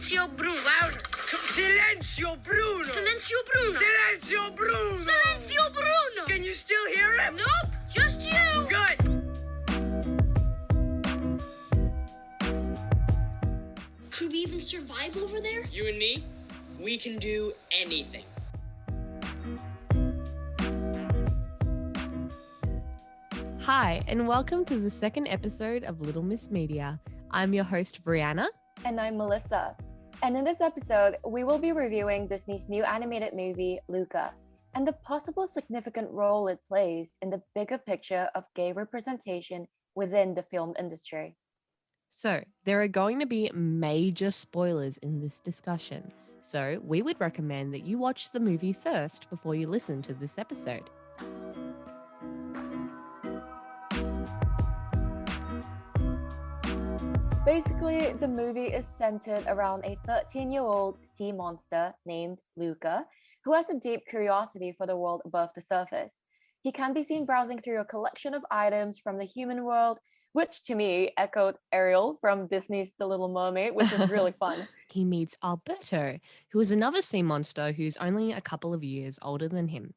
Silenzio Bruno. Loud. Silenzio Bruno! Silenzio Bruno. Silenzio Bruno! Silenzio Bruno. Can you still hear him? Nope, just you. Good! Could we even survive over there? You and me, we can do anything. Hi, and welcome to the second episode of Little Miss Media. I'm your host, Breanna. And I'm Melissa. And in this episode, we will be reviewing Disney's new animated movie, Luca, and the possible significant role it plays in the bigger picture of gay representation within the film industry. So, there are going to be major spoilers in this discussion. So, we would recommend that you watch the movie first before you listen to this episode. Basically, the movie is centered around a 13-year-old sea monster named Luca, who has a deep curiosity for the world above the surface. He can be seen browsing through a collection of items from the human world, which to me echoed Ariel from Disney's The Little Mermaid, which was really fun. He meets Alberto, who is another sea monster who's only a couple of years older than him.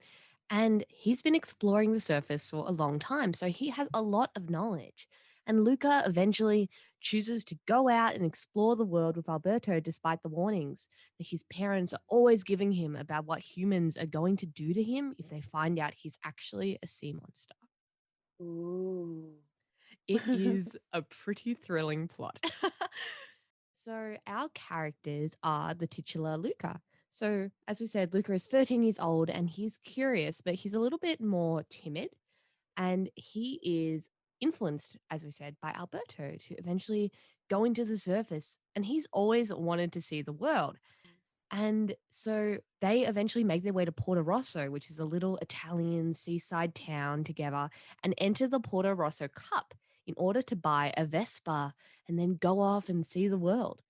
And he's been exploring the surface for a long time, so he has a lot of knowledge. And Luca eventually chooses to go out and explore the world with Alberto despite the warnings that his parents are always giving him about what humans are going to do to him if they find out he's actually a sea monster. Ooh. It is a pretty thrilling plot. So our characters are the titular Luca. So as we said, Luca is 13 years old and he's curious, but he's a little bit more timid. And he is influenced, as we said, by Alberto to eventually go into the surface. And he's always wanted to see the world. And so they eventually make their way to Porto Rosso, which is a little Italian seaside town together, and enter the Porto Rosso Cup in order to buy a Vespa and then go off and see the world.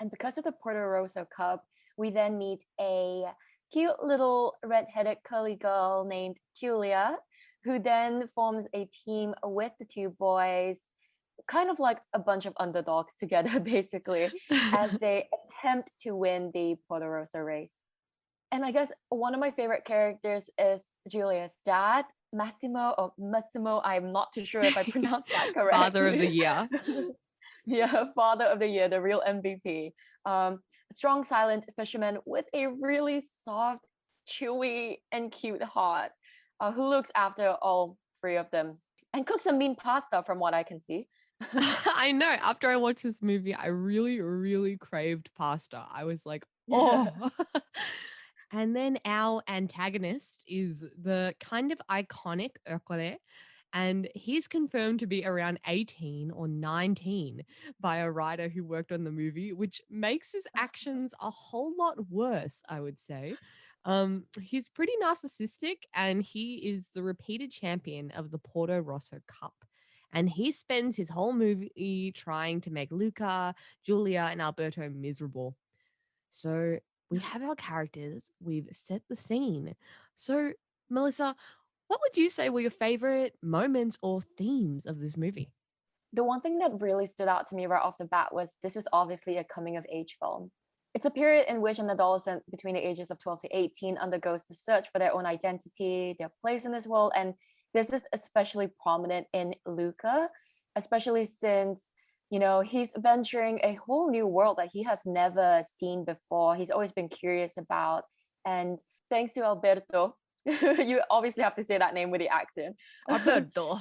And because of the Porto Rosso Cup, we then meet a cute little red-headed curly girl named Julia, who then forms a team with the two boys, kind of like a bunch of underdogs together, basically, as they attempt to win the Porto Rosso race. And I guess one of my favorite characters is Julia's dad, Massimo. I'm not too sure if I pronounced that correctly. Father of the year. Yeah, father of the year, the real MVP. A strong, silent fisherman with a really soft, chewy, and cute heart, who looks after all three of them and cooks some mean pasta from what I can see. I know. After I watched this movie, I really, really craved pasta. I was like, oh. And then our antagonist is the kind of iconic Ercole, and he's confirmed to be around 18 or 19 by a writer who worked on the movie, which makes his actions a whole lot worse, I would say. He's pretty narcissistic, and he is the repeated champion of the Porto Rosso Cup. And he spends his whole movie trying to make Luca, Julia, and Alberto miserable. So we have our characters, we've set the scene. So, Melissa, what would you say were your favorite moments or themes of this movie? The one thing that really stood out to me right off the bat was this is obviously a coming of age film. It's a period in which an adolescent between the ages of 12 to 18 undergoes the search for their own identity, their place in this world. And this is especially prominent in Luca, especially since, he's venturing a whole new world that he has never seen before. He's always been curious about. And thanks to Alberto, you obviously have to say that name with the accent. Alberto.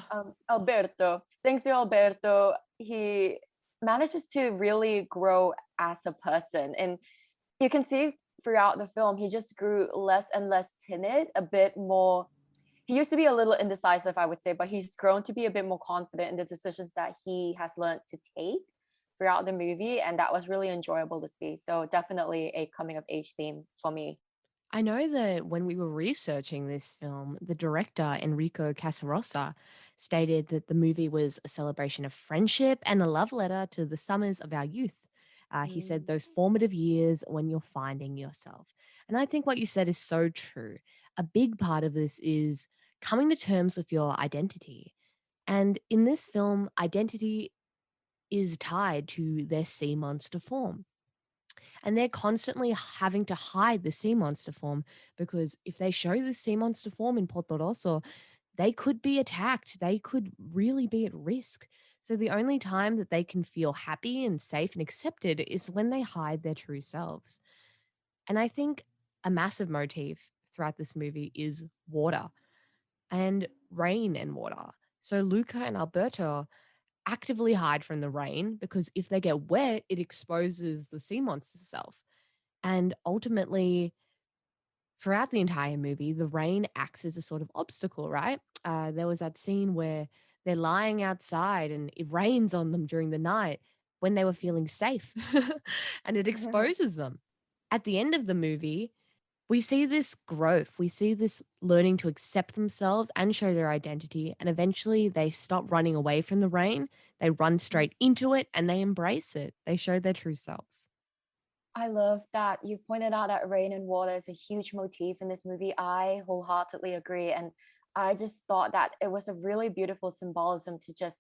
Alberto. Thanks to Alberto, he manages to really grow as a person. And you can see throughout the film, he just grew less and less timid, a bit more. He used to be a little indecisive, I would say, but he's grown to be a bit more confident in the decisions that he has learned to take throughout the movie. And that was really enjoyable to see. So definitely a coming of age theme for me. I know that when we were researching this film, the director, Enrico Casarosa, stated that the movie was a celebration of friendship and a love letter to the summers of our youth. He said those formative years when you're finding yourself. And I think what you said is so true. A big part of this is coming to terms with your identity. And in this film, identity is tied to their sea monster form. And they're constantly having to hide the sea monster form because if they show the sea monster form in Porto Rosso, they could be attacked. They could really be at risk. So the only time that they can feel happy and safe and accepted is when they hide their true selves. And I think a massive motif throughout this movie is water and rain and water. So Luca and Alberto actively hide from the rain because if they get wet, it exposes the sea monster self. And ultimately, throughout the entire movie, the rain acts as a sort of obstacle, right? There was that scene where they're lying outside and it rains on them during the night when they were feeling safe and it exposes them. At the end of the movie, we see this growth. We see this learning to accept themselves and show their identity. And eventually they stop running away from the rain. They run straight into it and they embrace it. They show their true selves. I love that you pointed out that rain and water is a huge motif in this movie. I wholeheartedly agree. And I just thought that it was a really beautiful symbolism to just,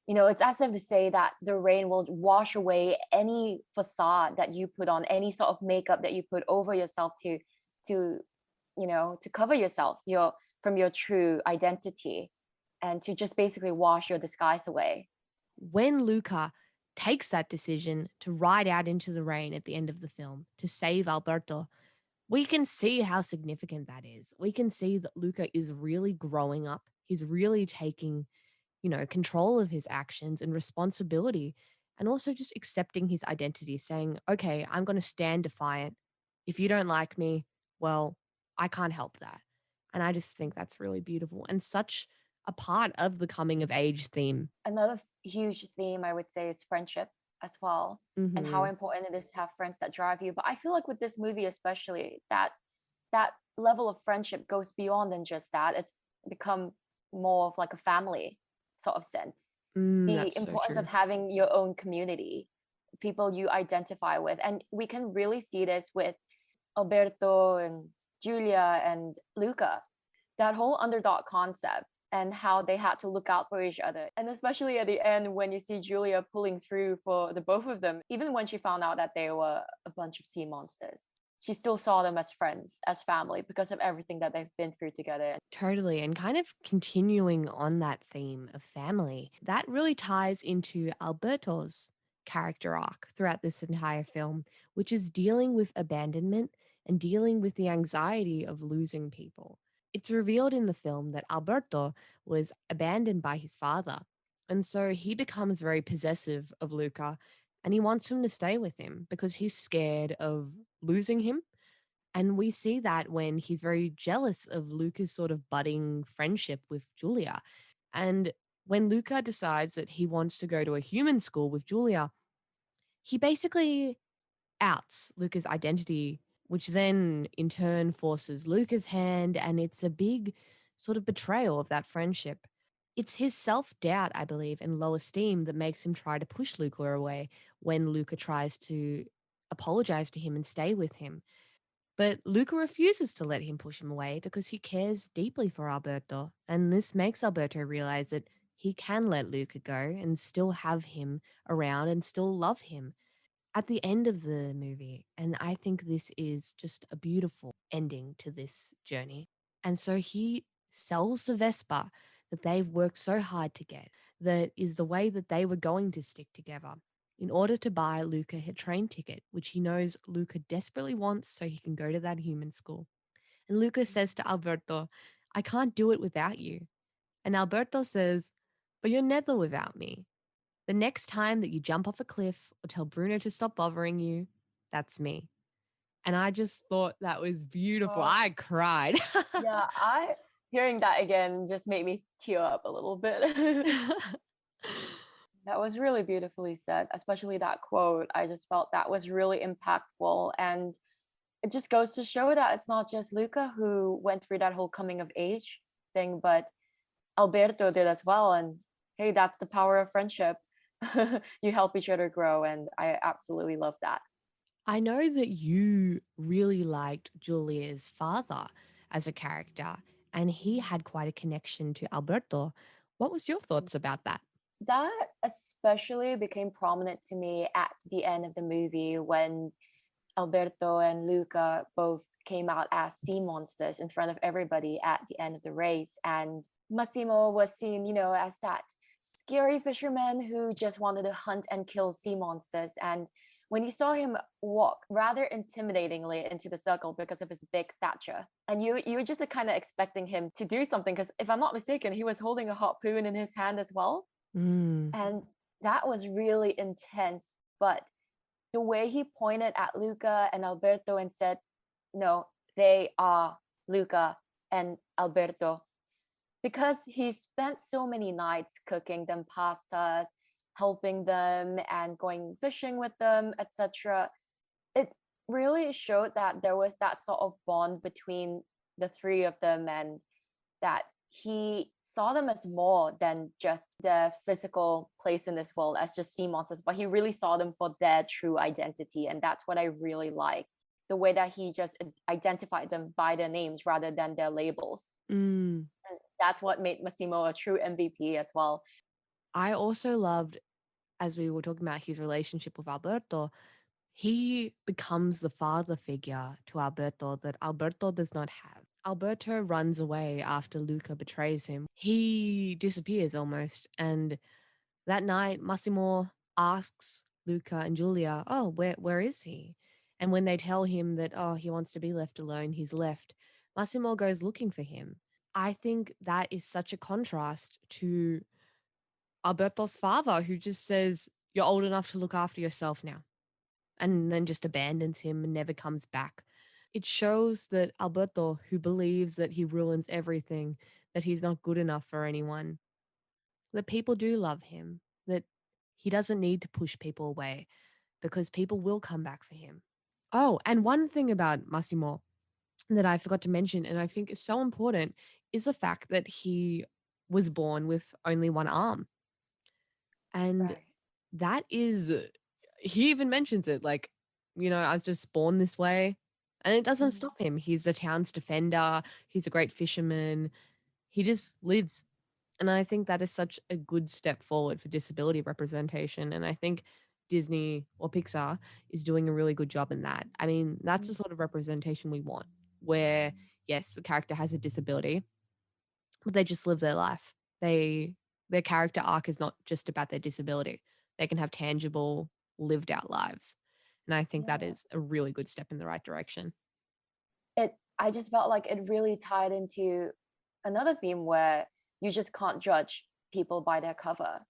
it's as if to say that the rain will wash away any facade that you put on, any sort of makeup that you put over yourself to, to cover yourself from your true identity and to just basically wash your disguise away. When Luca takes that decision to ride out into the rain at the end of the film to save Alberto, we can see how significant that is. We can see that Luca is really growing up. He's really taking, control of his actions and responsibility, and also just accepting his identity, saying, okay, I'm going to stand defiant. If you don't like me, well, I can't help that. And I just think that's really beautiful and such a part of the coming of age theme. Another huge theme I would say is friendship as well, and how Hmm. important it is to have friends that drive you. But I feel like with this movie especially, that level of friendship goes beyond than just that. It's become more of like a family sort of sense. The That's so importance of true. having your own community, people you identify with. And we can really see this with Alberto and Julia and Luca, that whole underdog concept and how they had to look out for each other. And especially at the end, when you see Julia pulling through for the both of them, even when she found out that they were a bunch of sea monsters, she still saw them as friends, as family, because of everything that they've been through together. Totally. And kind of continuing on that theme of family, that really ties into Alberto's character arc throughout this entire film, which is dealing with abandonment and dealing with the anxiety of losing people. It's revealed in the film that Alberto was abandoned by his father. And so he becomes very possessive of Luca and he wants him to stay with him because he's scared of losing him, and we see that when he's very jealous of Luca's sort of budding friendship with Julia. And when Luca decides that he wants to go to a human school with Julia, he basically outs Luca's identity, which then in turn forces Luca's hand. And it's a big sort of betrayal of that friendship. It's his self doubt, I believe, and low esteem that makes him try to push Luca away when Luca tries to apologize to him and stay with him. But Luca refuses to let him push him away because he cares deeply for Alberto, and this makes Alberto realize that he can let Luca go and still have him around and still love him at the end of the movie. And I think this is just a beautiful ending to this journey. And so he sells the Vespa that they've worked so hard to get, that is the way that they were going to stick together, in order to buy Luca a train ticket, which he knows Luca desperately wants so he can go to that human school. And Luca says to Alberto, I can't do it without you. And Alberto says, but you're never without me. The next time that you jump off a cliff or tell Bruno to stop bothering you, that's me. And I just thought that was beautiful. Oh, I cried. yeah, I hearing that again just made me tear up a little bit. That was really beautifully said, especially that quote. I just felt that was really impactful. And it just goes to show that it's not just Luca who went through that whole coming of age thing, but Alberto did as well. And hey, that's the power of friendship. You help each other grow. And I absolutely love that. I know that you really liked Julia's father as a character, and he had quite a connection to Alberto. What was your thoughts about that? That especially became prominent to me at the end of the movie when Alberto and Luca both came out as sea monsters in front of everybody at the end of the race. And Massimo was seen, as that scary fisherman who just wanted to hunt and kill sea monsters. And when you saw him walk rather intimidatingly into the circle because of his big stature, and you were just kind of expecting him to do something, because if I'm not mistaken, he was holding a harpoon in his hand as well. And that was really intense. But the way he pointed at Luca and Alberto and said, no, they are Luca and Alberto, because he spent so many nights cooking them pastas, helping them and going fishing with them, etc. It really showed that there was that sort of bond between the three of them, and that he saw them as more than just their physical place in this world as just sea monsters, but he really saw them for their true identity. And that's what I really like, the way that he just identified them by their names rather than their labels. And that's what made Massimo a true MVP as well. I also loved, as we were talking about his relationship with Alberto, he becomes the father figure to Alberto that Alberto does not have. Alberto runs away after Luca betrays him. He disappears almost. And that night, Massimo asks Luca and Julia, oh, where is he? And when they tell him that, oh, he wants to be left alone, he's left, Massimo goes looking for him. I think that is such a contrast to Alberto's father, who just says, you're old enough to look after yourself now, and then just abandons him and never comes back. It shows that Alberto, who believes that he ruins everything, that he's not good enough for anyone, that people do love him, that he doesn't need to push people away because people will come back for him. Oh, and one thing about Massimo that I forgot to mention, and I think is so important, is the fact that he was born with only one arm. And that is, he even mentions it, like, I was just born this way. And it doesn't stop him. He's the town's defender. He's a great fisherman. He just lives. And I think that is such a good step forward for disability representation. And I think Disney or Pixar is doing a really good job in that. I mean, that's the sort of representation we want, where, yes, the character has a disability, but they just live their life. Their character arc is not just about their disability. They can have tangible, lived out lives. And I think that is a really good step in the right direction. I just felt like it really tied into another theme where you just can't judge people by their cover.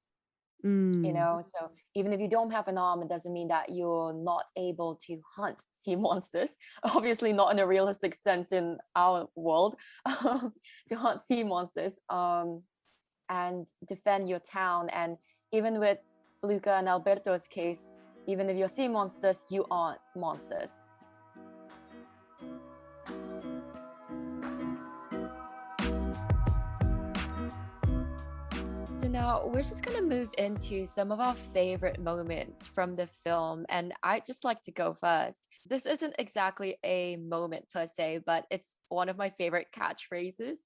So even if you don't have an arm, it doesn't mean that you're not able to hunt sea monsters. Obviously not in a realistic sense in our world, to hunt sea monsters and defend your town. And even with Luca and Alberto's case, even if you're sea monsters, you aren't monsters. So now we're just going to move into some of our favorite moments from the film. And I'd just like to go first. This isn't exactly a moment per se, but it's one of my favorite catchphrases.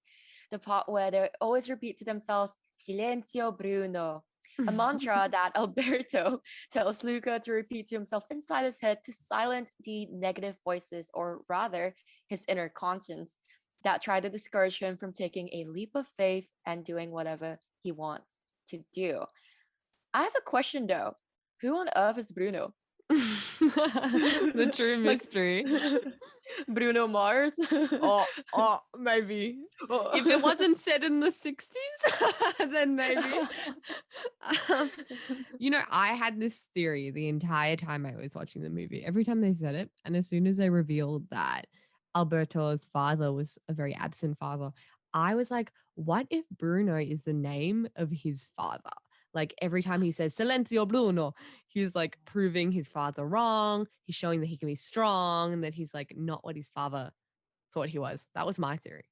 The part where they always repeat to themselves, Silenzio Bruno, a mantra that Alberto tells Luca to repeat to himself inside his head to silence the negative voices, or rather his inner conscience, that try to discourage him from taking a leap of faith and doing whatever he wants to do. I have a question though. Who on earth is Bruno? The true mystery. Bruno Mars? Maybe. If it wasn't set in the 60s, then maybe. I had this theory the entire time I was watching the movie. Every time they said it, and as soon as they revealed that Alberto's father was a very absent father, I was like, what if Bruno is the name of his father? Like every time he says Silenzio Bruno, he's like proving his father wrong. He's showing that he can be strong and that he's like not what his father thought he was. That was my theory.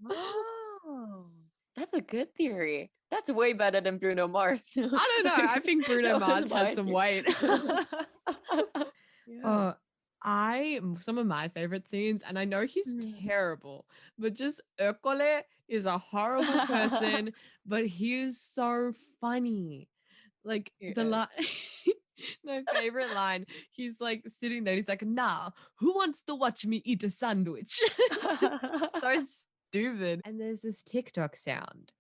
Oh, that's a good theory. That's way better than Bruno Mars. I don't know. I think Bruno Mars has some weight. Some of my favorite scenes, and I know he's terrible, but just Ercole is a horrible person, but he is so funny. Like My favorite line. He's like sitting there. He's like, "Nah, who wants to watch me eat a sandwich?" It's just so stupid. And there's this TikTok sound,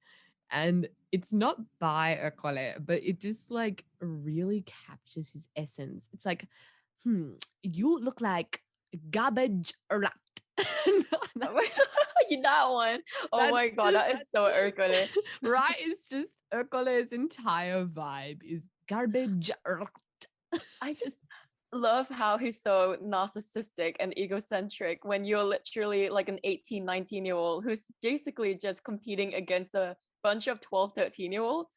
and it's not by Ercole, but it just like really captures his essence. It's like, you look like garbage rat. Oh my that one. Oh my That's god, that is just so Ercole. right. It's just Ercole's entire vibe is garbage rat. I just love how he's so narcissistic and egocentric when you're literally like an 18, 19-year-old who's basically just competing against a bunch of 12, 13-year-olds.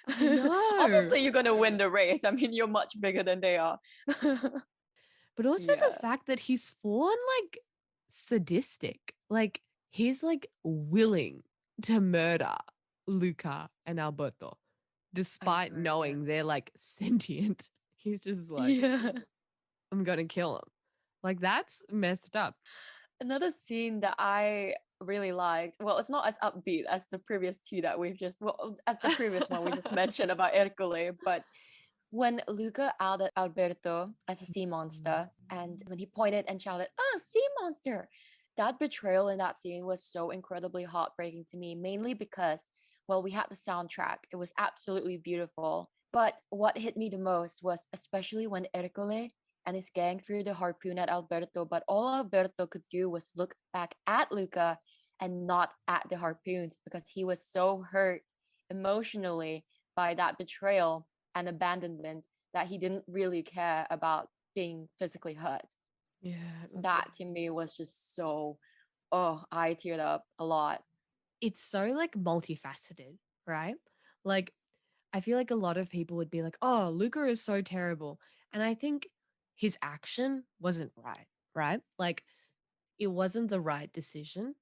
I know. Obviously, you're going to win the race. I mean, you're much bigger than they are. But also the Yeah. fact that he's full on like sadistic. Like he's like willing to murder Luca and Alberto, I despite swear, yeah. knowing they're like sentient. He's just like, Yeah. I'm gonna kill him. Like that's messed up. Another scene that I really liked, well, it's not as upbeat as the previous two that we've just, well, as the previous one we just mentioned about Ercole, but when Luca outed Alberto as a sea monster and when he pointed and shouted, "Ah, sea monster!" That betrayal in that scene was so incredibly heartbreaking to me, mainly because, well, we had the soundtrack. It was absolutely beautiful. But what hit me the most was especially when Ercole and his gang threw the harpoon at Alberto, but all Alberto could do was look back at Luca and not at the harpoons because he was so hurt emotionally by that betrayal and abandonment that he didn't really care about being physically hurt. Yeah, That to me was just so, oh, I teared up a lot. it's so like multifaceted, right? Like I feel like a lot of people would be like, "Oh, Luca is so terrible," and I think his action wasn't right, right? Like it wasn't the right decision.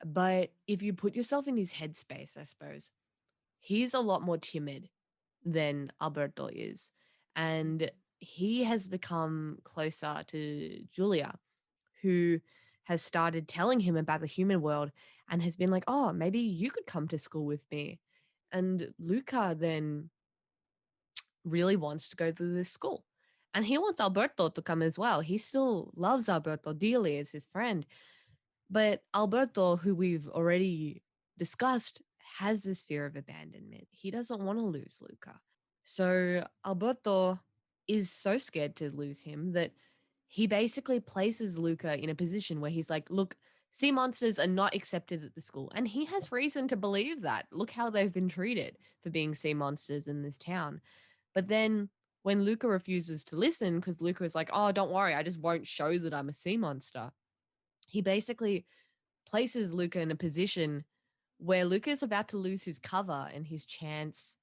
But if you put yourself in his headspace, I suppose, he's a lot more timid than Alberto is. And he has become closer to Julia, who has started telling him about the human world and has been like, oh, maybe you could come to school with me. And Luca then really wants to go to this school. And he wants Alberto to come as well. He still loves Alberto dearly as his friend. But Alberto, who we've already discussed, has this fear of abandonment. He doesn't want to lose Luca. So Alberto is so scared to lose him that he basically places Luca in a position where he's like, look, sea monsters are not accepted at the school. And he has reason to believe that. Look how they've been treated for being sea monsters in this town. But then when Luca refuses to listen, because Luca is like, oh, don't worry, I just won't show that I'm a sea monster, he basically places Luca in a position where Luca is about to lose his cover and his chance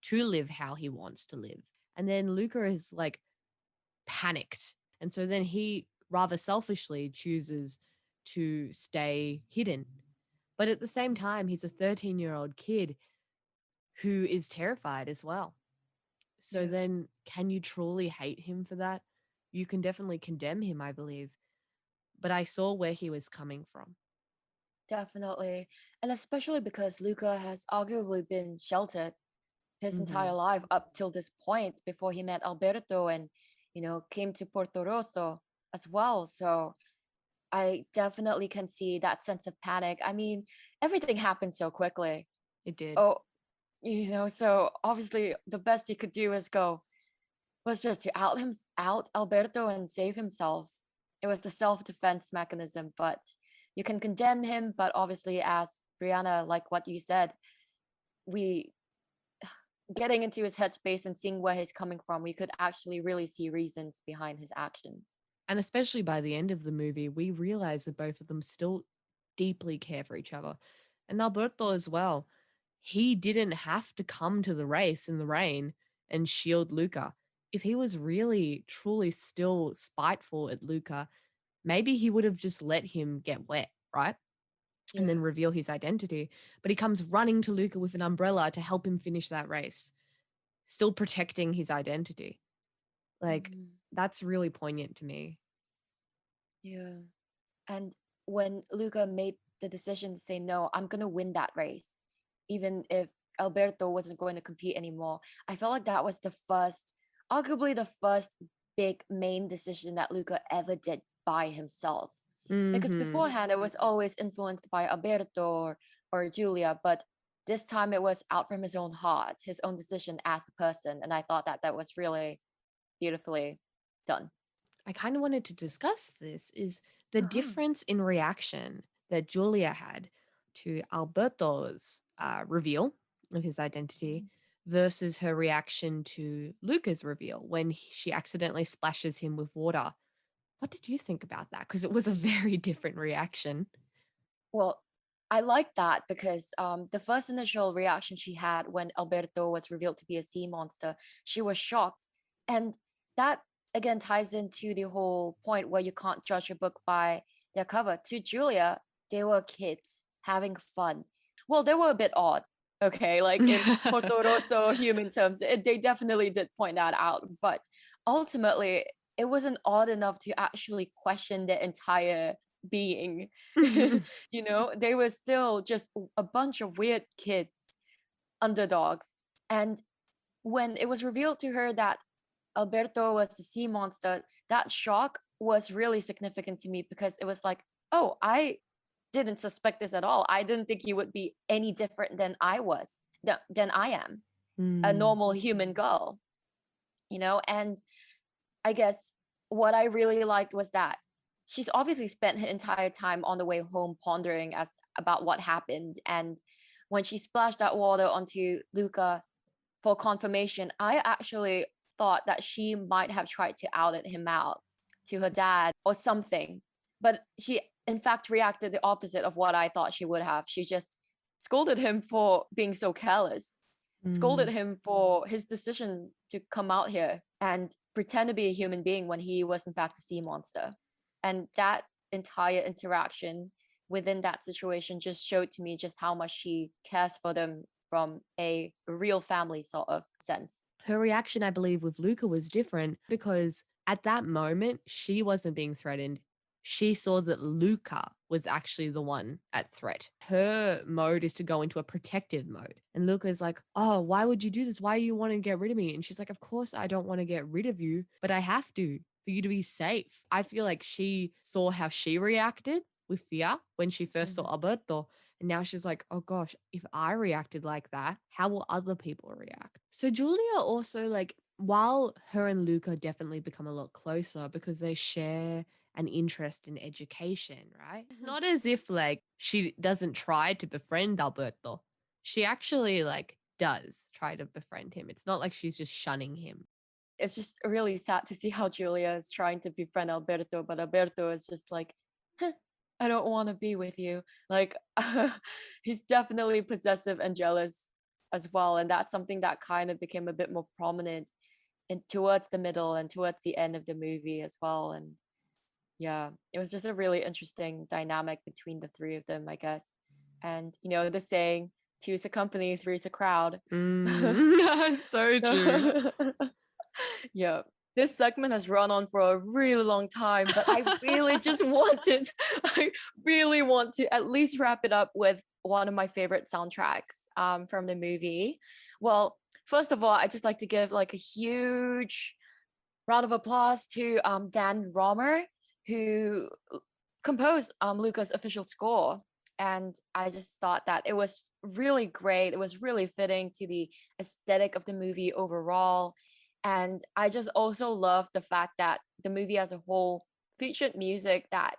to live how he wants to live. And then Luca is like panicked. And so then he rather selfishly chooses to stay hidden. But at the same time, he's a 13-year-old kid who is terrified as well. So Yeah. then, can you truly hate him for that? You can definitely condemn him, I believe. But I saw where he was coming from. Definitely. And especially because Luca has arguably been sheltered his entire Mhm. life up till this point before he met Alberto and, came to Porto Rosso as well. So I definitely can see that sense of panic. I mean, everything happened so quickly. It did. Oh, so obviously the best he could do was just to out Alberto and save himself. It was a self-defense mechanism, but you can condemn him, but obviously as Breanna, like what you said, we getting into his headspace and seeing where he's coming from, we could actually really see reasons behind his actions. And especially by the end of the movie, we realize that both of them still deeply care for each other. And Alberto as well. He didn't have to come to the race in the rain and shield Luca. If he was really, truly still spiteful at Luca, maybe he would have just let him get wet, right? And then Yeah. reveal his identity. But he comes running to Luca with an umbrella to help him finish that race, still protecting his identity. Like, Mhm. that's really poignant to me. Yeah. And when Luca made the decision to say, no, I'm going to win that race, even if Alberto wasn't going to compete anymore, I felt like that was the first arguably the first big main decision that Luca ever did by himself. Because beforehand, it was always influenced by Alberto or Julia, but this time it was out from his own heart, his own decision as a person. And I thought that that was really beautifully done. I kind of wanted to discuss this is the Uh-huh. difference in reaction that Julia had to Alberto's reveal of his identity versus her reaction to Luca's reveal when she accidentally splashes him with water. What did you think about that? Because it was a very different reaction. Well, I like that because the first initial reaction she had when Alberto was revealed to be a sea monster, she was shocked. And that again ties into the whole point where you can't judge a book by their cover. To Julia, they were kids having fun. Well, they were a bit odd. Okay, like in Porto Rosso human terms, they definitely did point that out. But ultimately, it wasn't odd enough to actually question their entire being. You know, they were still just a bunch of weird kids, underdogs. And when it was revealed to her that Alberto was the sea monster, that shock was really significant to me because it was like, oh, I didn't suspect this at all. I didn't think he would be any different than I was, than I am, a normal human girl, you know? And I guess what I really liked was that she's obviously spent her entire time on the way home pondering as about what happened. And when she splashed that water onto Luca for confirmation, I actually thought that she might have tried to out him out to her dad or something. But she, in fact, reacted the opposite of what I thought she would have. She just scolded him for being so careless, scolded him for his decision to come out here and pretend to be a human being when he was, in fact, a sea monster. And that entire interaction within that situation just showed to me just how much she cares for them from a real family sort of sense. Her reaction, I believe, with Luca was different because at that moment, she wasn't being threatened. She saw that Luca was actually the one at threat. Her mode is to go into a protective mode. And Luca is like, oh, why would you do this? Why do you want to get rid of me? And she's like, of course, I don't want to get rid of you, but I have to for you to be safe. I feel like she saw how she reacted with fear when she 1st saw Alberto. And now she's like, oh gosh, if I reacted like that, how will other people react? So Julia also, like, while her and Luca definitely become a lot closer because they share an interest in education, right? It's not as if like she doesn't try to befriend Alberto. She actually like does try to befriend him. It's not like she's just shunning him. It's just really sad to see how Julia is trying to befriend Alberto, but Alberto is just like, "Huh, I don't want to be with you." Like, he's definitely possessive and jealous as well. And that's something that kind of became a bit more prominent in towards the middle and towards the end of the movie as well. And yeah, it was just a really interesting dynamic between the three of them, I guess. And you know, the saying, two is a company, three is a crowd. So true. Yeah, this segment has run on for a really long time, but I really just wanted, I really want to at least wrap it up with one of my favorite soundtracks from the movie. Well, first of all, I just like to give like a huge round of applause to Dan Romer, who composed Luca's official score. And I just thought that it was really great. It was really fitting to the aesthetic of the movie overall. And I just also love the fact that the movie as a whole featured music that,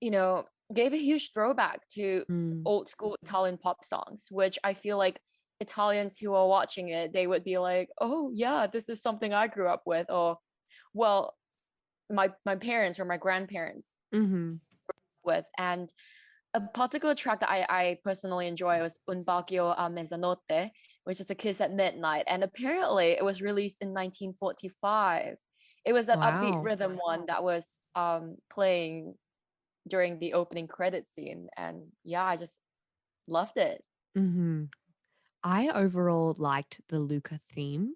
you know, gave a huge throwback to old school Italian pop songs, which I feel like Italians who are watching it, they would be like, oh yeah, this is something I grew up with. Or, well, my parents or my grandparents with. And a particular track that I personally enjoy was Un Bacio a Mezzanotte, which is a kiss at midnight. And apparently it was released in 1945. It was that upbeat Wow. rhythm one that was playing during the opening credit scene. And yeah, I just loved it. I overall liked the Luca theme.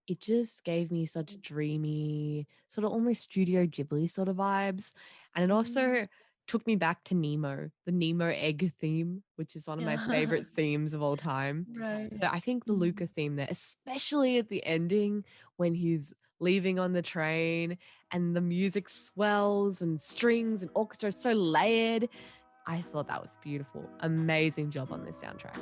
It just gave me such dreamy, sort of almost Studio Ghibli sort of vibes. And it also took me back to Nemo, the Nemo egg theme, which is one of my favorite themes of all time. Right. So I think the Luca theme there, especially at the ending when he's leaving on the train and the music swells and strings and orchestra is so layered. I thought that was beautiful. Amazing job on this soundtrack.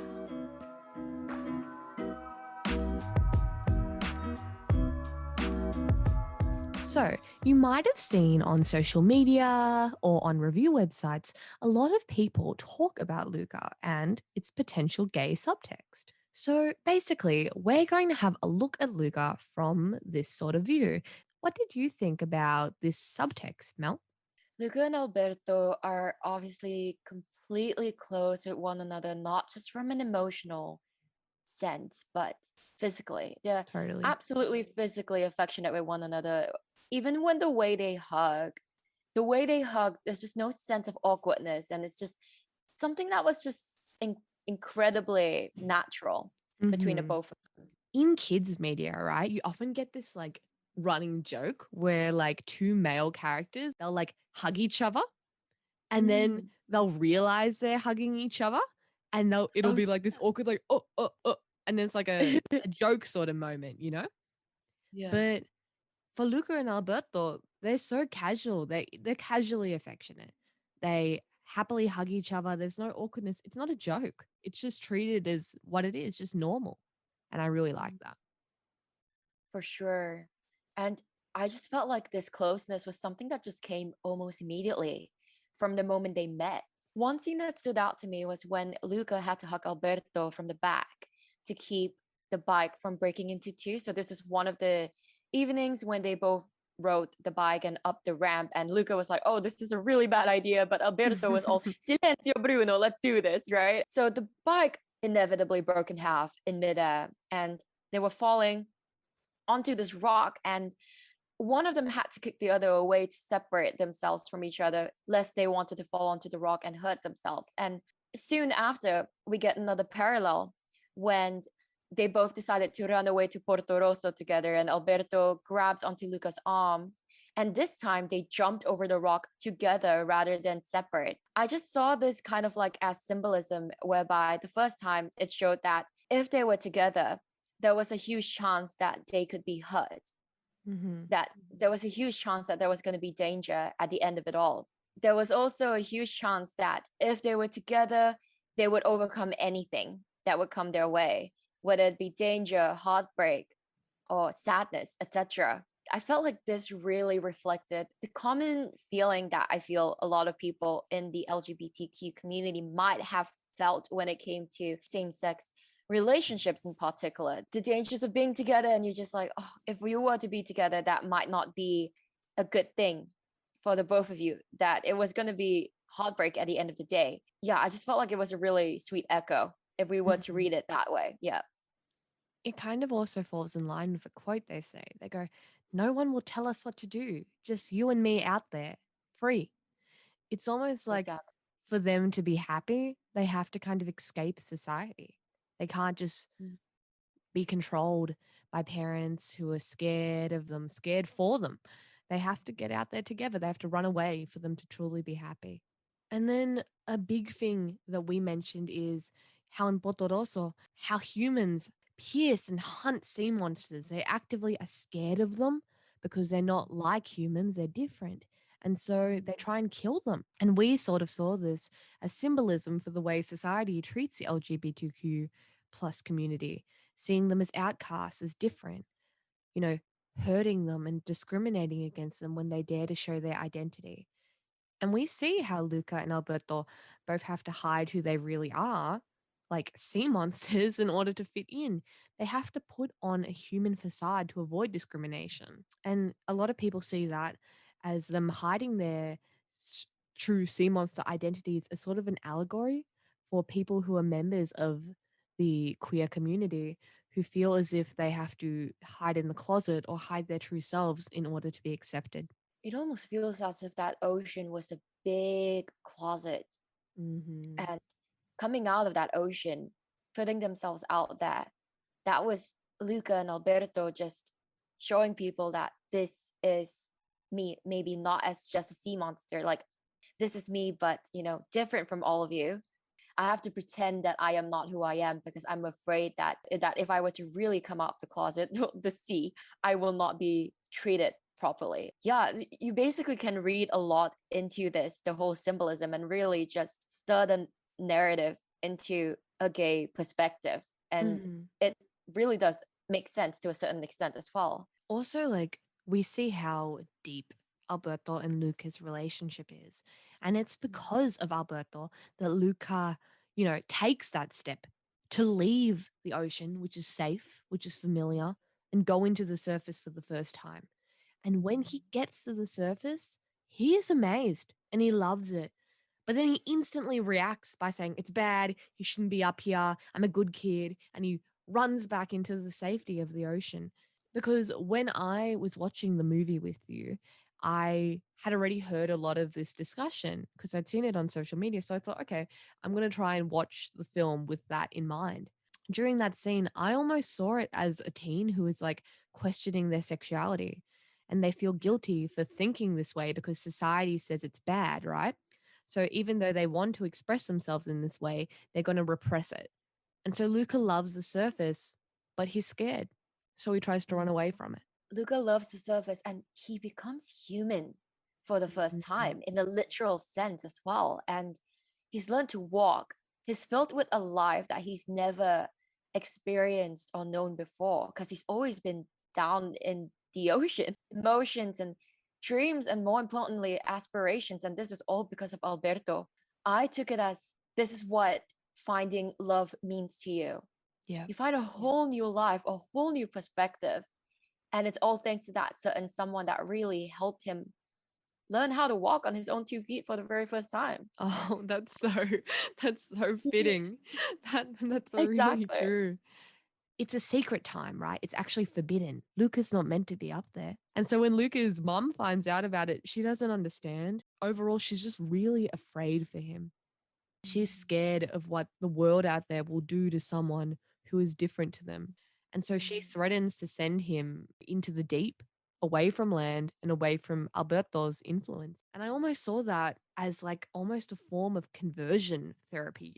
So, you might have seen on social media or on review websites a lot of people talk about Luca and its potential gay subtext. So, basically, we're going to have a look at Luca from this sort of view. What did you think about this subtext, Mel? Luca and Alberto are obviously completely close with one another, not just from an emotional sense, but physically. They're Totally. absolutely physically affectionate with one another. Even when the way they hug, there's just no sense of awkwardness. And it's just something that was just incredibly natural between the Mhm. both of them. In kids media, right, you often get this like running joke where like two male characters, they'll like hug each other and then Mm. they'll realize they're hugging each other and it'll Oh, be like this awkward like and then it's like a joke sort of moment, you know? yeah. But for Luca and Alberto, they're so casual. They're casually affectionate. They happily hug each other. There's no awkwardness. It's not a joke. It's just treated as what it is, just normal. And I really like that. For sure. And I just felt like this closeness was something that just came almost immediately from the moment they met. One scene that stood out to me was when Luca had to hug Alberto from the back to keep the bike from breaking into two. So this is one of the evenings when they both rode the bike and up the ramp, and Luca was like, "Oh, this is a really bad idea," but Alberto was all, "Silencio, Bruno, let's do this," right? So the bike inevitably broke in half in midair, and they were falling onto this rock, and one of them had to kick the other away to separate themselves from each other lest they wanted to fall onto the rock and hurt themselves. And soon after, we get another parallel when they both decided to run away to Porto Rosso together, and Alberto grabs onto Luca's arms, and this time they jumped over the rock together rather than separate. I just saw this kind of like as symbolism, whereby the first time it showed that if they were together, there was a huge chance that they could be hurt, Mhm. that there was a huge chance that there was going to be danger at the end of it all. There was also a huge chance that if they were together, they would overcome anything that would come their way, whether it be danger, heartbreak, or sadness, etc. I felt like this really reflected the common feeling that I feel a lot of people in the LGBTQ community might have felt when it came to same sex relationships in particular. The dangers of being together, and you're just like, oh, if we were to be together, that might not be a good thing for the both of you, that it was going to be heartbreak at the end of the day. Yeah, I just felt like it was a really sweet echo if we were to Mhm. read it that way. Yeah, It kind of also falls in line with a quote they say. They go, "No one will tell us what to do, just you and me out there, free." It's almost like exactly. for them to be happy, they have to kind of escape society. They can't just Mm. be controlled by parents who are scared of them, scared for them. They have to get out there together. They have to run away for them to truly be happy. And then a big thing that we mentioned is how in Potoroso, how humans pierce and hunt sea monsters. They actively are scared of them because they're not like humans, they're different. And so they try and kill them. And we sort of saw this as symbolism for the way society treats the LGBTQ plus community, seeing them as outcasts, as different, you know, hurting them and discriminating against them when they dare to show their identity. And we see how Luca and Alberto both have to hide who they really are, like sea monsters, in order to fit in. They have to put on a human facade to avoid discrimination. And a lot of people see that as them hiding their s- true sea monster identities as sort of an allegory for people who are members of the queer community who feel as if they have to hide in the closet or hide their true selves in order to be accepted. It almost feels as if that ocean was a big closet, Hmm. and coming out of that ocean, putting themselves out there, that was Luca and Alberto just showing people that this is me, maybe not as just a sea monster. Like this is me, but different from all of you. I have to pretend that I am not who I am because I'm afraid that if I were to really come out the closet, the sea, I will not be treated properly. Yeah, you basically can read a lot into this, the whole symbolism, and really just stir the narrative into a gay perspective. And Mhm. it really does make sense to a certain extent as well. Also, like, we see how deep Alberto and Luca's relationship is. And it's because of Alberto that Luca, takes that step to leave the ocean, which is safe, which is familiar, and go into the surface for the first time. And when he gets to the surface, he is amazed and he loves it. But then he instantly reacts by saying, it's bad. He shouldn't be up here. I'm a good kid. And he runs back into the safety of the ocean. Because when I was watching the movie with you, I had already heard a lot of this discussion because I'd seen it on social media. So I thought, okay, I'm going to try and watch the film with that in mind. During that scene, I almost saw it as a teen who is like questioning their sexuality and they feel guilty for thinking this way because society says it's bad, right? So even though they want to express themselves in this way, they're going to repress it. And so Luca loves the surface, but he's scared. So he tries to run away from it. Luca loves the surface and he becomes human for the first Mhm. time in the literal sense as well. And he's learned to walk. He's filled with a life that he's never experienced or known before because he's always been down in the ocean. Emotions and dreams, and more importantly, aspirations. And this is all because of Alberto. I took it as this is what finding love means to you. Yeah. You find a whole new life, a whole new perspective, and it's all thanks to that certain someone that really helped him learn how to walk on his own 2 feet for the very first time. Oh, that's so fitting. That's really Exactly. true. It's a secret time, right? It's actually forbidden. Luca's not meant to be up there. And so when Luca's mum finds out about it, she doesn't understand. Overall, she's just really afraid for him. She's scared of what the world out there will do to someone who is different to them. And so she threatens to send him into the deep, away from land and away from Alberto's influence. And I almost saw that as like almost a form of conversion therapy.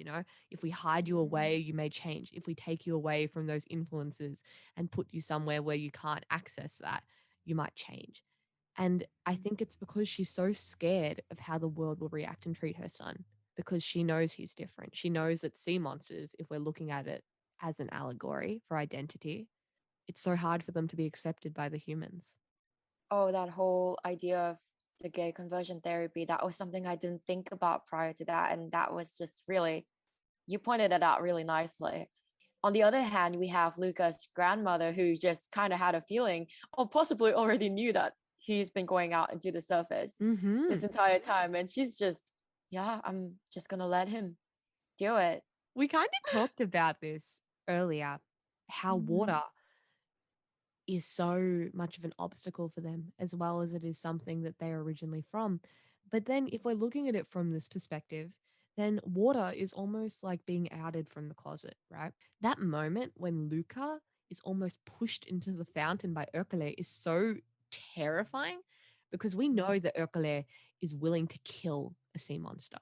If we hide you away, you may change. If we take you away from those influences and put you somewhere where you can't access that, you might change. And I think it's because she's so scared of how the world will react and treat her son because she knows he's different. She knows that sea monsters, if we're looking at it as an allegory for identity, it's so hard for them to be accepted by the humans. Oh, that whole idea of the gay conversion therapy, that was something I didn't think about prior to that. And that was just really, you pointed it out really nicely. On the other hand, we have Luca's grandmother who just kind of had a feeling, or possibly already knew that he's been going out into the surface Mm-hmm. this entire time. And she's just, yeah, I'm just going to let him do it. We kind of talked about this earlier, how water is so much of an obstacle for them, as well as it is something that they're originally from. But then, if we're looking at it from this perspective, then water is almost like being outed from the closet, right? That moment when Luca is almost pushed into the fountain by Ercole is so terrifying because we know that Ercole is willing to kill a sea monster.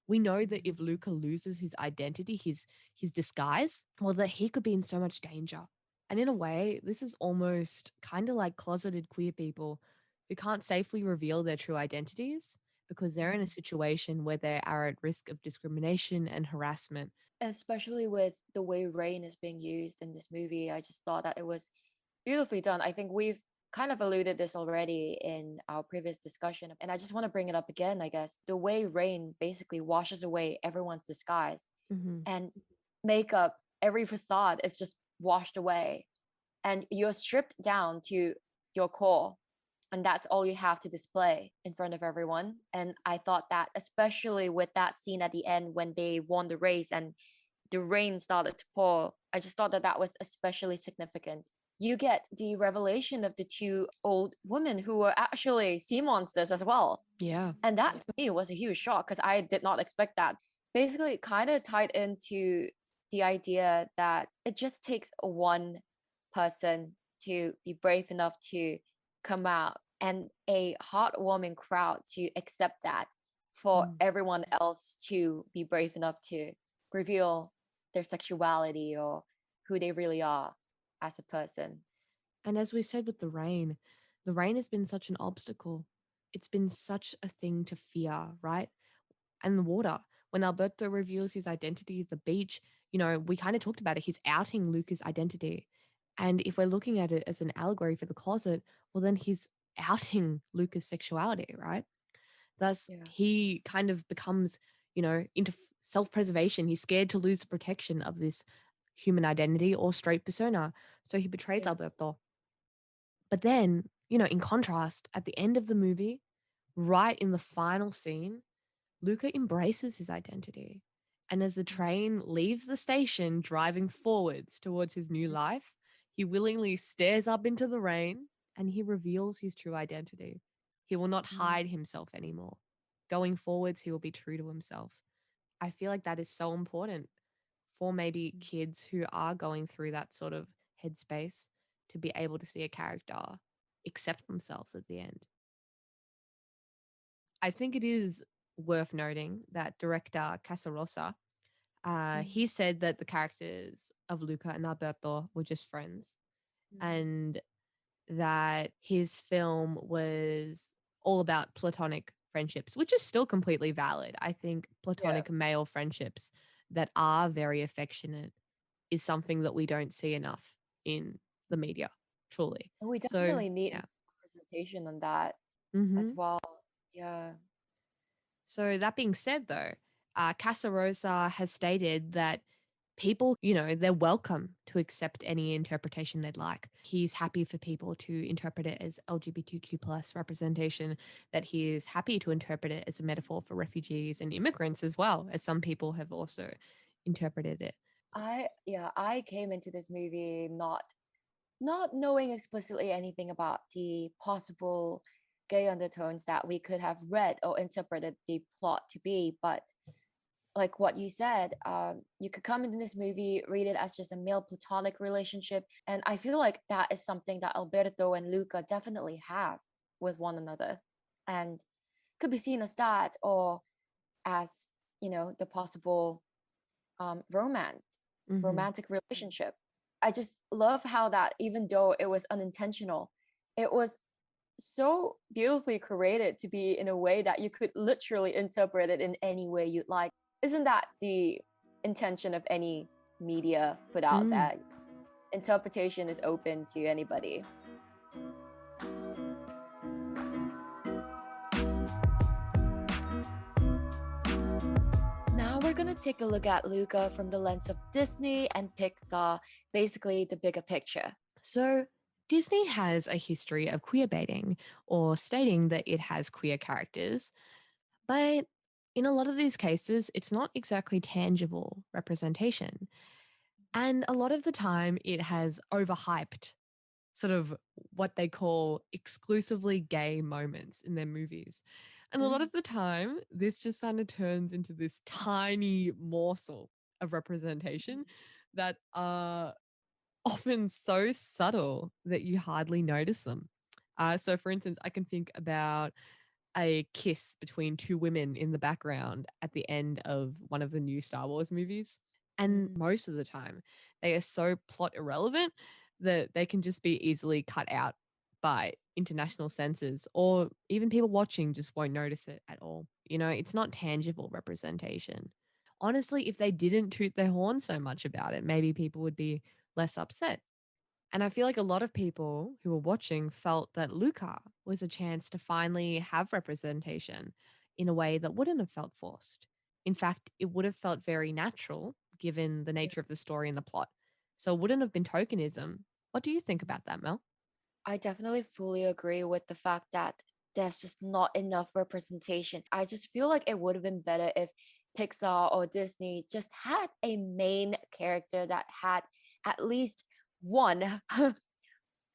We know that if Luca loses his identity, his disguise, well, that he could be in so much danger. And in a way, this is almost kind of like closeted queer people who can't safely reveal their true identities because they're in a situation where they are at risk of discrimination and harassment. Especially with the way rain is being used in this movie. I just thought that it was beautifully done. I think we've kind of alluded this already in our previous discussion, and I just want to bring it up again. I guess the way rain basically washes away everyone's disguise Hmm. and makeup, every facade is just washed away, and you're stripped down to your core, and that's all you have to display in front of everyone. And I thought that, especially with that scene at the end when they won the race and the rain started to pour, I just thought that that was especially significant. You get the revelation of the two old women who were actually sea monsters as well. Yeah. And that to me was a huge shock because I did not expect that. Basically, it kind of tied into the idea that it just takes one person to be brave enough to come out and a heartwarming crowd to accept that. for Mm. everyone else to be brave enough to reveal their sexuality or who they really are as a person. And as we said with the rain has been such an obstacle. It's been such a thing to fear, right? And the water. When Alberto reveals his identity at the beach, we kind of talked about it. He's outing Luca's identity. And if we're looking at it as an allegory for the closet, well, then he's outing Luca's sexuality, right? Thus, Yeah. he kind of becomes, into self preservation. He's scared to lose the protection of this human identity or straight persona. So he betrays Yeah. Alberto. But then, in contrast, at the end of the movie, right in the final scene, Luca embraces his identity. And as the train leaves the station, driving forwards towards his new life, he willingly stares up into the rain and he reveals his true identity. He will not hide himself anymore. Going forwards, he will be true to himself. I feel like that is so important for maybe kids who are going through that sort of headspace to be able to see a character accept themselves at the end. I think it is worth noting that director Casarosa, he said that the characters of Luca and Alberto were just friends and that his film was all about platonic friendships, which is still completely valid. I think platonic male friendships that are very affectionate is something that we don't see enough in the media, truly. And we So, definitely need yeah. representation on that as Hmm. well. Yeah. So, that being said, though, Casa Rosa has stated that people, they're welcome to accept any interpretation they'd like. He's happy for people to interpret it as LGBTQ plus representation, that he is happy to interpret it as a metaphor for refugees and immigrants as well, as some people have also interpreted it. I came into this movie not knowing explicitly anything about the possible gay undertones that we could have read or interpreted the plot to be, but like what you said, you could come into this movie, read it as just a male platonic relationship, and I feel like that is something that Alberto and Luca definitely have with one another, and could be seen as that or as the possible romance Hmm. romantic relationship. I just love how that, even though it was unintentional, it was so beautifully created to be in a way that you could literally interpret it in any way you'd like. Isn't that the intention of any media put out, Mm. that interpretation is open to anybody? Now we're gonna take a look at Luca from the lens of Disney and Pixar, basically the bigger picture. So, Disney has a history of queer baiting or stating that it has queer characters, but in a lot of these cases, it's not exactly tangible representation. And a lot of the time, it has overhyped sort of what they call exclusively gay moments in their movies. And a lot of the time, this just kind of turns into this tiny morsel of representation that are often so subtle that you hardly notice them. So, for instance, I can think about a kiss between two women in the background at the end of one of the new Star Wars movies. And most of the time, they are so plot irrelevant that they can just be easily cut out by international censors, or even people watching just won't notice it at all. It's not tangible representation. Honestly, if they didn't toot their horn so much about it, maybe people would be less upset. And I feel like a lot of people who were watching felt that Luca was a chance to finally have representation in a way that wouldn't have felt forced. In fact, it would have felt very natural given the nature of the story and the plot. So it wouldn't have been tokenism. What do you think about that, Mel? I definitely fully agree with the fact that there's just not enough representation. I just feel like it would have been better if Pixar or Disney just had a main character that had at least one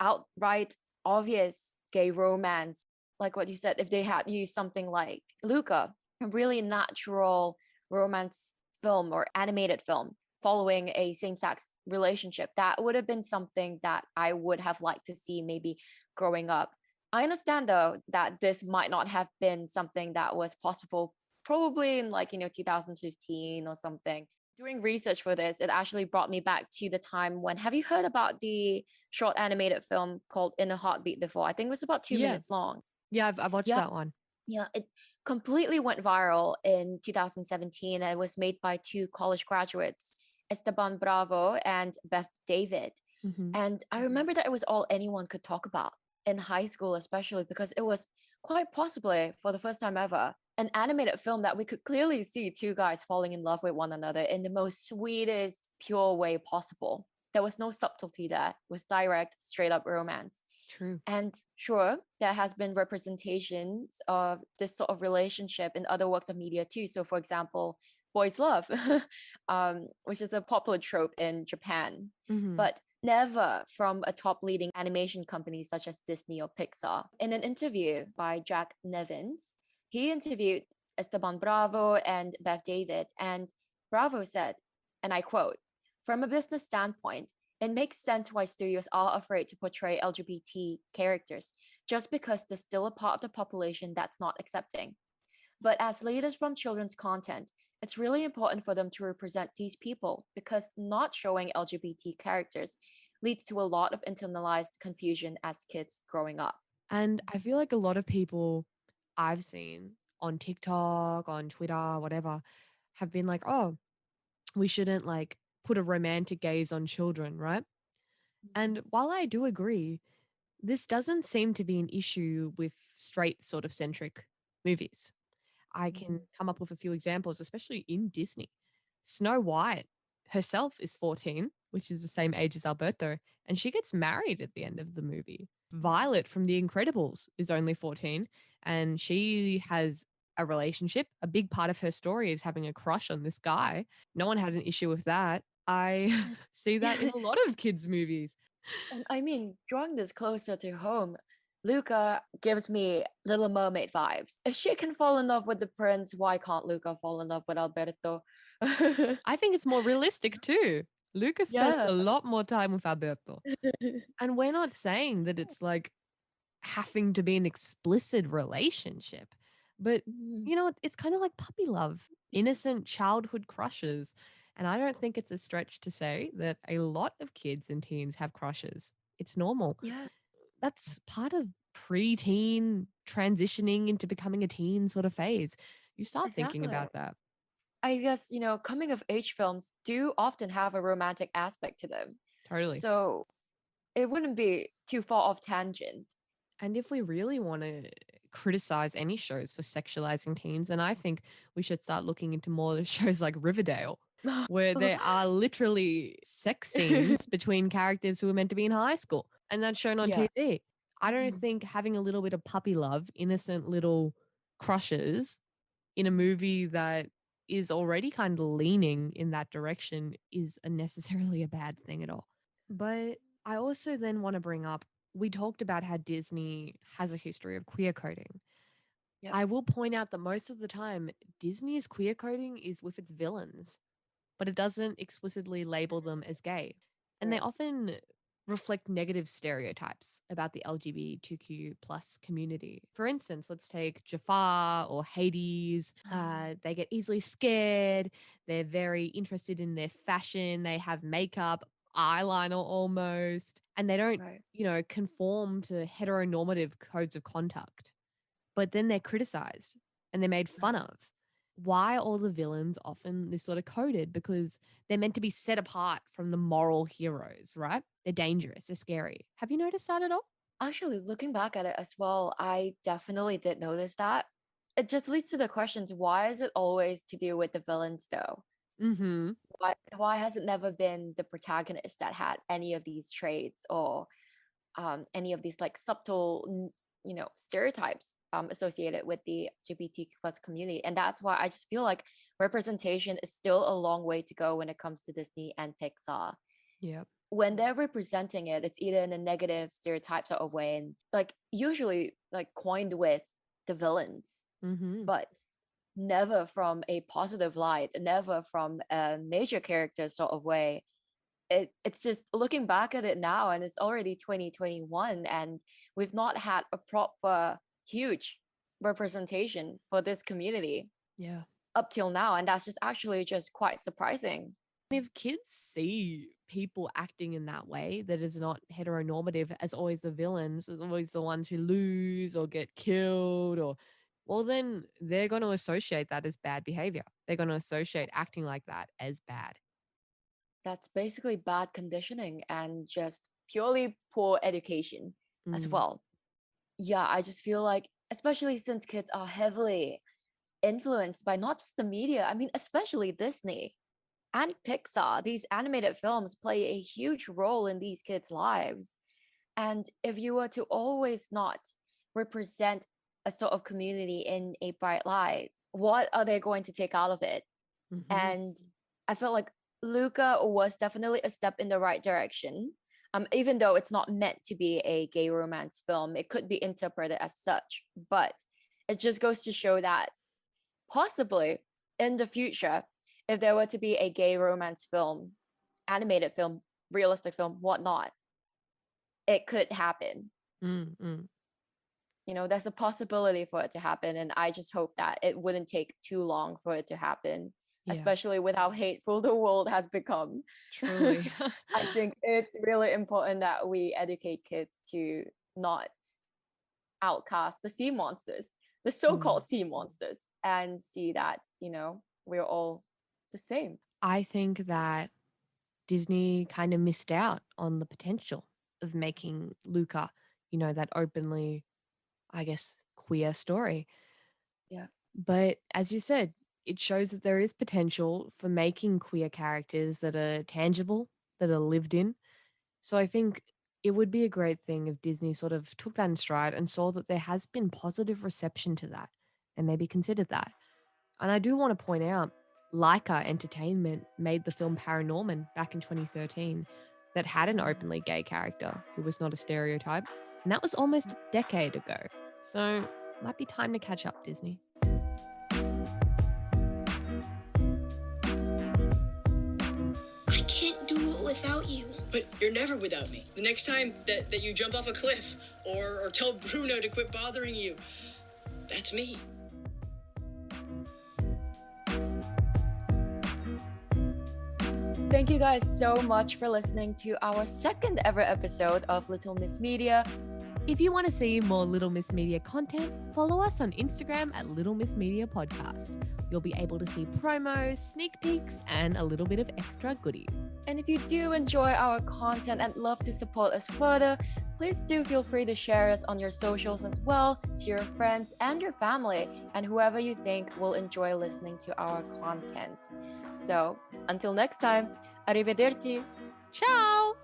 outright obvious gay romance. Like what you said, if they had used something like Luca, a really natural romance film or animated film following a same-sex relationship, that would have been something that I would have liked to see maybe growing up. I understand though that this might not have been something that was possible probably in like, 2015 or something. Doing research for this, it actually brought me back to the time when, have you heard about the short animated film called In a Heartbeat before? I think it was about 2 Yeah. minutes long. Yeah, I've watched Yeah. that one. Yeah, it completely went viral in 2017 and it was made by two college graduates, Esteban Bravo and Beth David. Mhm. And I remember that it was all anyone could talk about in high school, especially because it was quite possibly for the first time ever an animated film that we could clearly see two guys falling in love with one another in the most sweetest, pure way possible. There was no subtlety there, it was direct, straight up romance. True. And sure, there has been representations of this sort of relationship in other works of media too. So, for example, boys love, which is a popular trope in Japan, Mhm. but never from a top leading animation company such as Disney or Pixar. In an interview by Jack Nevins, he interviewed Esteban Bravo and Beth David, and Bravo said, and I quote, "From a business standpoint, it makes sense why studios are afraid to portray LGBT characters, just because there's still a part of the population that's not accepting. But as leaders from children's content, it's really important for them to represent these people because not showing LGBT characters leads to a lot of internalized confusion as kids growing up." And I feel like a lot of people I've seen on TikTok, on Twitter, whatever, have been like, "Oh, we shouldn't like put a romantic gaze on children," right? And while I do agree, this doesn't seem to be an issue with straight sort of centric movies. I can come up with a few examples, especially in Disney. Snow White herself is 14, which is the same age as Alberto, and she gets married at the end of the movie. Violet from The Incredibles is only 14, and she has a relationship. A big part of her story is having a crush on this guy. No one had an issue with that. I see that in a lot of kids' movies. And I mean, drawing this closer to home, Luca gives me Little Mermaid vibes. If she can fall in love with the prince, why can't Luca fall in love with Alberto? I think it's more realistic too. Lucas spends Yeah. a lot more time with Alberto. And we're not saying that it's like having to be an explicit relationship, but Mhm. it's kind of like puppy love, innocent childhood crushes. And I don't think it's a stretch to say that a lot of kids and teens have crushes. It's normal. Yeah, That's part of preteen transitioning into becoming a teen sort of phase. You start thinking exactly. about that. I guess, coming of age films do often have a romantic aspect to them. Totally. So it wouldn't be too far off tangent. And if we really want to criticize any shows for sexualizing teens, then I think we should start looking into more shows like Riverdale, where there are literally sex scenes between characters who are meant to be in high school, and that's shown on Yeah. TV. I don't Mhm. think having a little bit of puppy love, innocent little crushes in a movie that is already kind of leaning in that direction is necessarily a bad thing at all. But I also then want to bring up, we talked about how Disney has a history of queer coding. Yep. I will point out that most of the time, Disney's queer coding is with its villains, but it doesn't explicitly label them as gay. And they Right. often reflect negative stereotypes about the LGBTQ plus community. For instance, let's take Jafar or Hades. They get easily scared. They're very interested in their fashion. They have makeup, eyeliner almost, and they don't, Right. conform to heteronormative codes of conduct. But then they're criticized and they're made fun of. Why are all the villains often this sort of coded? Because they're meant to be set apart from the moral heroes, right? They're dangerous, they're scary. Have you noticed that at all? Actually, looking back at it as well, I definitely did notice that. It just leads to the questions, why is it always to do with the villains though? Mm-hmm. Why has it never been the protagonist that had any of these traits or any of these like subtle stereotypes associated with the LGBTQ plus community? And that's why I just feel like representation is still a long way to go when it comes to Disney and Pixar. Yep. When they're representing it, it's either in a negative stereotype sort of way and like usually like coined with the villains, Mm-hmm. but never from a positive light, never from a major character sort of way. It's just looking back at it now and it's already 2021 and we've not had a proper huge representation for this community. Yeah. up till now. And that's just actually just quite surprising. If kids see people acting in that way that is not heteronormative as always the villains, as always the ones who lose or get killed, or well, then they're going to associate that as bad behavior. They're going to associate acting like that as bad. That's basically bad conditioning and just purely poor education as Mm. well. Yeah, I just feel like, especially since kids are heavily influenced by not just the media, I mean, especially Disney and Pixar, these animated films play a huge role in these kids' lives. And if you were to always not represent a sort of community in a bright light, what are they going to take out of it? Mhm. And I felt like Luca was definitely a step in the right direction. Even though it's not meant to be a gay romance film, it could be interpreted as such. But it just goes to show that possibly in the future, if there were to be a gay romance film, animated film, realistic film, whatnot, it could happen. Mm. You know, there's a possibility for it to happen. And I just hope that it wouldn't take too long for it to happen, Yeah. especially with how hateful the world has become. Truly. I think it's really important that we educate kids to not outcast the sea monsters, the so-called sea monsters, and see that, you know, we're all the same. I think that Disney kind of missed out on the potential of making Luca, that openly, I guess, queer story. Yeah. But as you said, it shows that there is potential for making queer characters that are tangible, that are lived in. So I think it would be a great thing if Disney sort of took that in stride and saw that there has been positive reception to that and maybe considered that. And I do want to point out, Laika Entertainment made the film Paranorman back in 2013 that had an openly gay character who was not a stereotype. And that was almost a decade ago. So might be time to catch up, Disney. I can't do it without you. But you're never without me. The next time that you jump off a cliff or tell Bruno to quit bothering you, that's me. Thank you guys so much for listening to our second ever episode of Little Miss Media. If you want to see more Little Miss Media content, follow us on Instagram at Little Miss Media Podcast. You'll be able to see promos, sneak peeks, and a little bit of extra goodies. And if you do enjoy our content and love to support us further, please do feel free to share us on your socials as well to your friends and your family and whoever you think will enjoy listening to our content. So, until next time, arrivederci! Ciao!